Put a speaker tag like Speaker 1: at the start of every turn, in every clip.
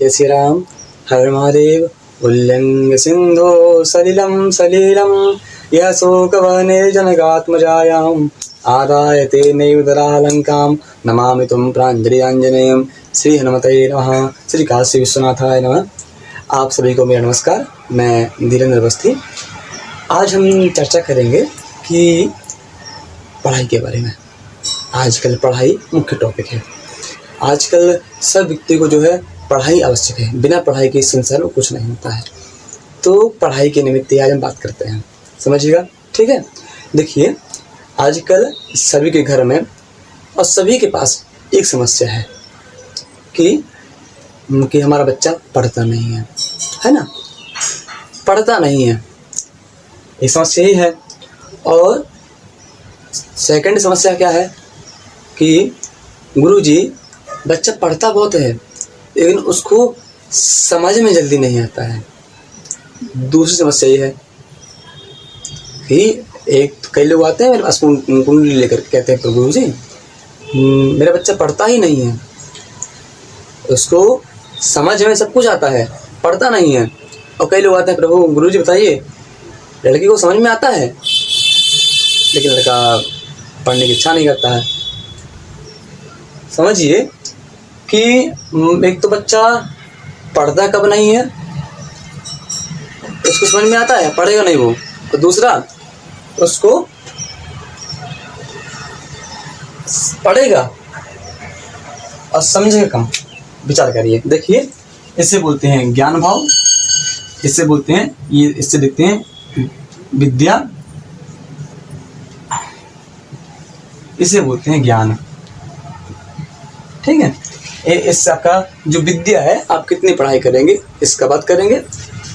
Speaker 1: जय श्री राम। हर महादेव। उल्लंघ सिंधो सलिलं सलीलं यः शोकवने जनकात्मजायाम् आदाय तेनैव दरालङ्कां नमामि तुं प्राञ्जलिराञ्जनेयं। श्री हनुमते नमः। श्री काशी विश्वनाथाय नमः। आप सभी को मेरा नमस्कार। मैं धीरेन्द्र अवस्थी। आज हम चर्चा करेंगे कि पढ़ाई के बारे में। आजकल पढ़ाई मुख्य टॉपिक है। आजकल सब व्यक्ति को जो है पढ़ाई आवश्यक है। बिना पढ़ाई के संसार में कुछ नहीं होता है। तो पढ़ाई के निमित्त आज हम बात करते हैं, समझिएगा, ठीक है। देखिए, आजकल सभी के घर में और सभी के पास एक समस्या है कि हमारा बच्चा पढ़ता नहीं है ना, पढ़ता नहीं है। एक समस्या यही है। और सेकंड समस्या क्या है कि गुरुजी बच्चा पढ़ता बहुत है लेकिन उसको समझ में जल्दी नहीं आता है। दूसरी समस्या ये है कि कई लोग आते हैं मेरे पास कुंडली लेकर, कहते हैं प्रभु जी मेरा बच्चा पढ़ता ही नहीं है, उसको समझ में सब कुछ आता है, पढ़ता नहीं है। और कई लोग आते हैं प्रभु गुरुजी बताइए लड़की को समझ में आता है लेकिन लड़का पढ़ने की इच्छा नहीं करता है। समझिए कि एक तो बच्चा पढ़ता कब नहीं है, उसको समझ में आता है, पढ़ेगा नहीं वो। तो दूसरा, उसको पढ़ेगा और समझेगा कम। विचार करिए। देखिए, इसे बोलते हैं ज्ञान भाव, इसे बोलते हैं इससे देखते हैं विद्या, इसे बोलते हैं ज्ञान, ठीक है। इससे आपका जो विद्या है, आप कितनी पढ़ाई करेंगे इसका बात करेंगे,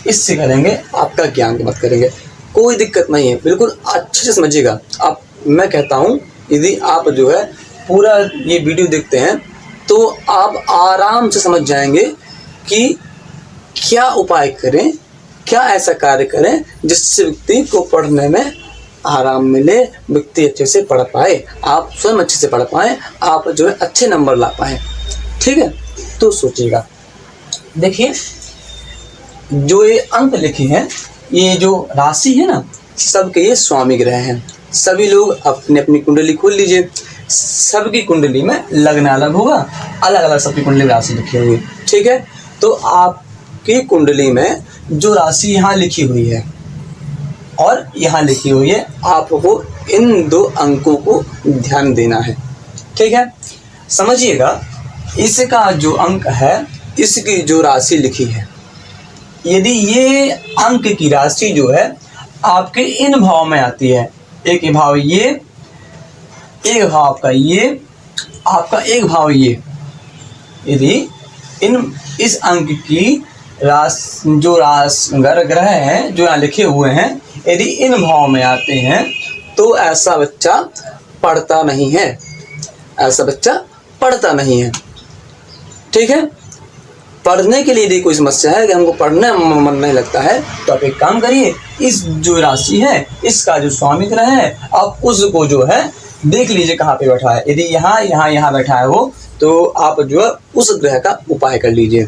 Speaker 1: इससे करेंगे आपका ज्ञान की बात करेंगे। कोई दिक्कत नहीं है, बिल्कुल अच्छे से समझिएगा। आप, मैं कहता हूँ यदि आप जो है पूरा ये वीडियो देखते हैं तो आप आराम से समझ जाएंगे कि क्या उपाय करें, क्या ऐसा कार्य करें जिससे व्यक्ति को पढ़ने में आराम मिले, व्यक्ति अच्छे से पढ़ पाए, आप स्वयं अच्छे से पढ़ पाएँ, आप जो है अच्छे नंबर ला पाएँ, ठीक है। तो सोचिएगा। देखिए, जो ये अंक लिखे हैं, ये जो राशि है ना, सबके ये स्वामी ग्रह हैं। सभी लोग अपनी अपनी कुंडली खोल लीजिए। सबकी कुंडली में लग्न अलग होगा, अलग अलग सबकी कुंडली में राशि लिखी हुई, ठीक है। तो आपकी कुंडली में जो राशि यहाँ लिखी हुई है और यहाँ लिखी हुई है, आपको इन दो अंकों को ध्यान देना है, ठीक है। समझिएगा, इसका जो अंक है, इसकी जो राशि लिखी है, यदि ये अंक की राशि जो है आपके इन भाव में आती है, एक भाव ये, एक भाव आपका ये, आपका एक भाव ये, यदि इस अंक की ग्रह हैं जो यहाँ लिखे हुए हैं, यदि इन भाव में आते हैं तो ऐसा बच्चा पढ़ता नहीं है, ऐसा बच्चा पढ़ता नहीं है, ठीक है। पढ़ने के लिए यदि कोई समस्या है कि हमको पढ़ने में मन नहीं लगता है, तो आप एक काम करिए, इस जो राशि है, इसका जो स्वामी ग्रह है, आप उसको जो है देख लीजिए कहाँ पे बैठा है। यदि यहाँ बैठा है वो, तो आप जो है उस ग्रह का उपाय कर लीजिए,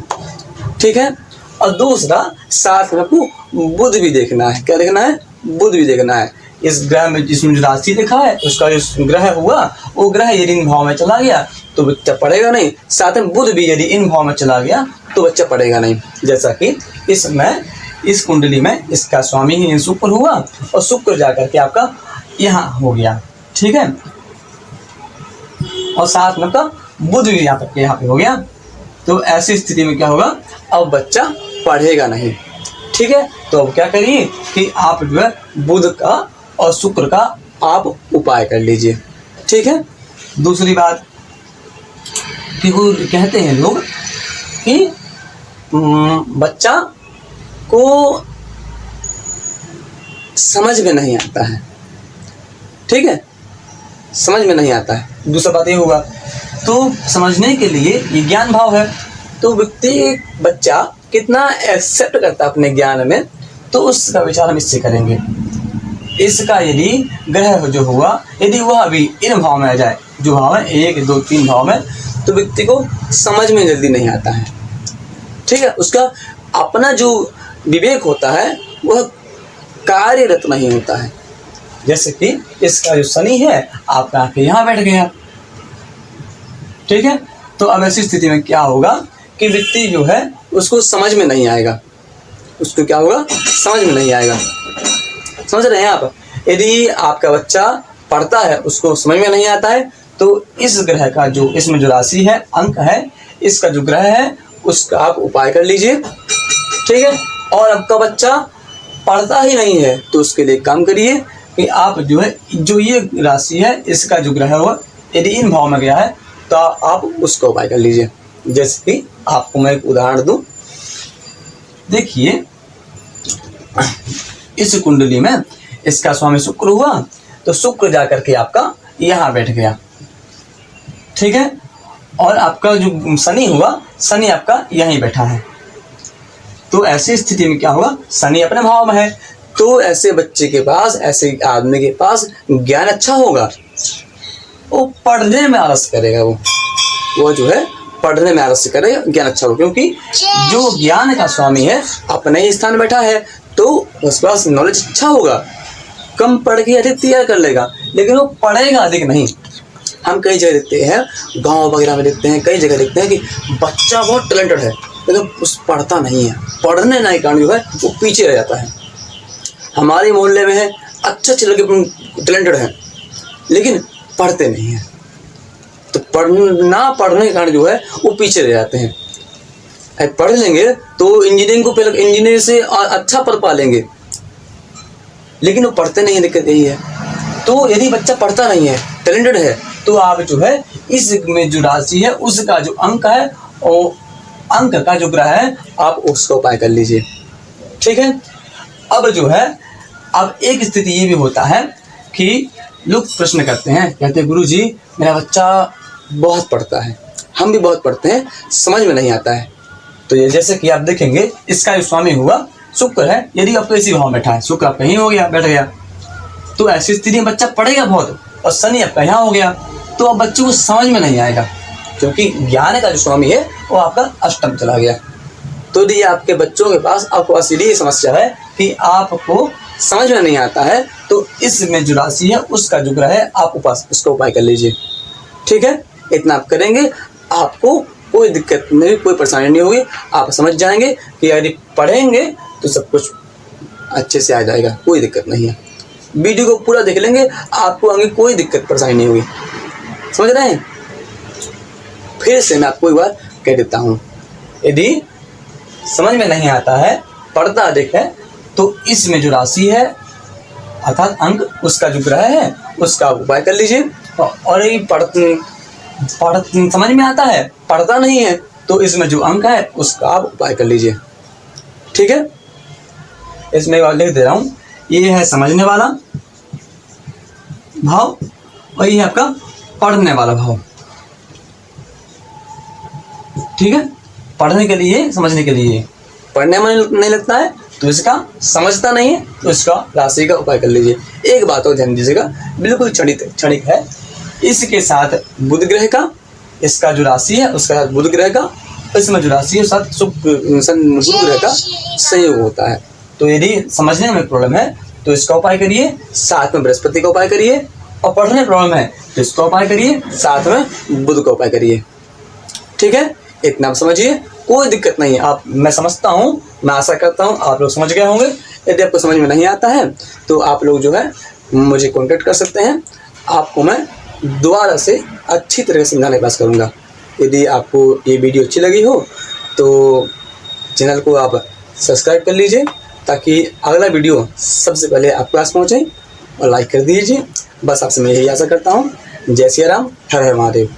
Speaker 1: ठीक है। और दूसरा, साथ में आपको बुध भी देखना है। क्या देखना है? बुध भी देखना है। इस ग्रह में जिसमें जो राशि लिखा है, उसका जो ग्रह हुआ, वो ग्रह यदि इन भाव में चला गया तो बच्चा पढ़ेगा नहीं। साथ में बुध भी यदि इन भाव में चला गया तो बच्चा पढ़ेगा नहीं। जैसा कि इसमें, इस कुंडली में इसका स्वामी ही शुक्र हुआ और शुक्र जाकर के आपका यहाँ हो गया, ठीक है। और साथ में आपका बुध भी यहाँ पे हो गया। तो ऐसी स्थिति में क्या होगा, अब बच्चा पढ़ेगा नहीं, ठीक है। तो अब क्या करिए कि आप जो है बुध का और शुक्र का आप उपाय कर लीजिए, ठीक है। दूसरी बात कि वो कहते हैं लोग कि बच्चा को समझ में नहीं आता है, ठीक है, समझ में नहीं आता है। दूसरा बात ये होगा, तो समझने के लिए ये ज्ञान भाव है, तो व्यक्ति, बच्चा कितना एक्सेप्ट करता है अपने ज्ञान में, तो उसका विचार हम इससे करेंगे। इसका यदि ग्रह जो हुआ, यदि वह भी इन भाव में आ जाए, जो भाव है 1, 2, 3 भाव में, तो व्यक्ति को समझ में जल्दी नहीं आता है, ठीक है, उसका अपना जो विवेक होता है वह कार्यरत नहीं होता है। जैसे कि इसका जो शनि है आपका आके यहाँ बैठ गया, ठीक है। तो अब ऐसी स्थिति में क्या होगा कि व्यक्ति जो है उसको समझ में नहीं आएगा, उसको क्या होगा, समझ में नहीं आएगा। समझ रहे हैं आप? यदि आपका बच्चा पढ़ता है उसको समझ में नहीं आता है तो इस ग्रह का जो इसमें जो राशि है, अंक है, इसका जो ग्रह है उसका आप उपाय कर लीजिए, ठीक है। और आपका बच्चा पढ़ता ही नहीं है तो उसके लिए काम करिए कि आप जो है जो ये राशि है इसका जो ग्रह है यदि इन भाव में गया है तो आप उसका उपाय कर लीजिए। जैसे कि आपको मैं एक उदाहरण दूं, देखिए इस कुंडली में इसका स्वामी शुक्र हुआ तो शुक्र जाकर के आपका यहाँ बैठ गया, ठीक है। और आपका जो शनि हुआ, शनि आपका यहीं बैठा है। तो ऐसी स्थिति में क्या होगा, शनि अपने भाव में है तो ऐसे बच्चे के पास, ऐसे आदमी के पास ज्ञान अच्छा होगा, वो पढ़ने में आलस करेगा, वो जो है पढ़ने में आलस्य करेगा, ज्ञान अच्छा होगा, क्योंकि जो ज्ञान का स्वामी है अपने ही स्थान बैठा है तो उसके पास नॉलेज अच्छा होगा, कम पढ़ के अधिक तैयार कर लेगा, लेकिन वो पढ़ेगा अधिक नहीं। हम कई जगह देखते हैं, गांव वगैरह में देखते हैं, कई जगह देखते हैं कि बच्चा बहुत टैलेंटेड है लेकिन उस पढ़ता नहीं है, पढ़ने नहीं कारण जो है वो पीछे रह जाता है। हमारे मोहल्ले में है अच्छे अच्छे लड़के टैलेंटेड हैं लेकिन पढ़ते नहीं हैं, तो पढ़ने के कारण जो है वो पीछे रह जाते हैं। पढ़ लेंगे तो इंजीनियरिंग को पहले इंजीनियर से अच्छा पढ़ पा लेंगे, लेकिन वो पढ़ते नहीं है, दिक्कत यही है। तो यदि बच्चा पढ़ता नहीं है, टैलेंटेड है, तो आप जो है इसमें जो राशि है उसका जो अंक है और अंक का जो ग्रह है आप उसका उपाय कर लीजिए, ठीक है। अब जो है अब एक स्थिति ये भी होता है कि लोग प्रश्न करते हैं, कहते हैं गुरुजी मेरा बच्चा बहुत पढ़ता है, हम भी बहुत पढ़ते हैं, समझ में नहीं आता है। तो ये जैसे कि आप देखेंगे इसका जो स्वामी हुआ शुक्र है, यदि आपको इसी भाव में बैठा है, शुक्र आपका यहीं हो गया, बैठ गया, तो ऐसी स्थिति में बच्चा पढ़ेगा बहुत, और शनि आपका यहाँ हो गया तो अब बच्चे को समझ में नहीं आएगा, क्योंकि ज्ञान का जो स्वामी है वो आपका अष्टम चला गया। तो यदि आपके बच्चों के पास आपके पास यदि समस्या है कि आपको समझ में नहीं आता है तो इसमें जो राशि है उसका जो ग्रह है आप उसका उपाय कर लीजिए, ठीक है। इतना आप करेंगे आपको कोई दिक्कत नहीं, कोई परेशानी नहीं होगी, आप समझ जाएंगे कि यदि पढ़ेंगे तो सब कुछ अच्छे से आ जाएगा, कोई दिक्कत नहीं है। वीडियो को पूरा देख लेंगे आपको आगे कोई दिक्कत परेशानी नहीं होगी, समझ रहे हैं। फिर से मैं आपको एक बार कह देता हूँ, यदि समझ में नहीं आता है, पढ़ता अधिक है, तो इसमें जो राशि है अर्थात अंक उसका जो ग्रह है उसका उपाय कर लीजिए। और यदि समझ में आता है, पढ़ता नहीं है, तो इसमें जो अंक है उसका आप उपाय कर लीजिए, ठीक है। इसमें लिख दे रहा हूँ, ये है समझने वाला भाव और ये है आपका पढ़ने वाला भाव, ठीक है। पढ़ने के लिए, समझने के लिए, पढ़ने में नहीं लगता है तो इसका समझता नहीं है तो इसका राशि का उपाय कर लीजिए। एक बात और ध्यान दीजिएगा, बिल्कुल क्षणिक है, इसके साथ बुध ग्रह का, इसका जो राशि है उसका साथ बुध ग्रह का, इसमें जो राशि है साथ गुरु ग्रह का संयोग होता है। तो यदि समझने में प्रॉब्लम है तो इसका उपाय करिए, साथ में बृहस्पति का उपाय करिए, और पढ़ने में प्रॉब्लम है तो इसका उपाय करिए, साथ में बुध का उपाय करिए, ठीक है। इतना आप समझिए, कोई दिक्कत नहीं है। आप, मैं समझता हूँ, मैं आशा करता हूँ आप लोग समझ गए होंगे। यदि आपको समझ में नहीं आता है तो आप लोग जो है मुझे कांटेक्ट कर सकते हैं, आपको मैं दोबारा से अच्छी तरह से समझाने का प्रयास करूँगा। यदि आपको ये वीडियो अच्छी लगी हो तो चैनल को आप सब्सक्राइब कर लीजिए ताकि अगला वीडियो सबसे पहले आपके पास पहुँचे, और लाइक कर दीजिए। बस आपसे मैं यही आशा करता हूँ। जय सिया राम, हर हर महादेव।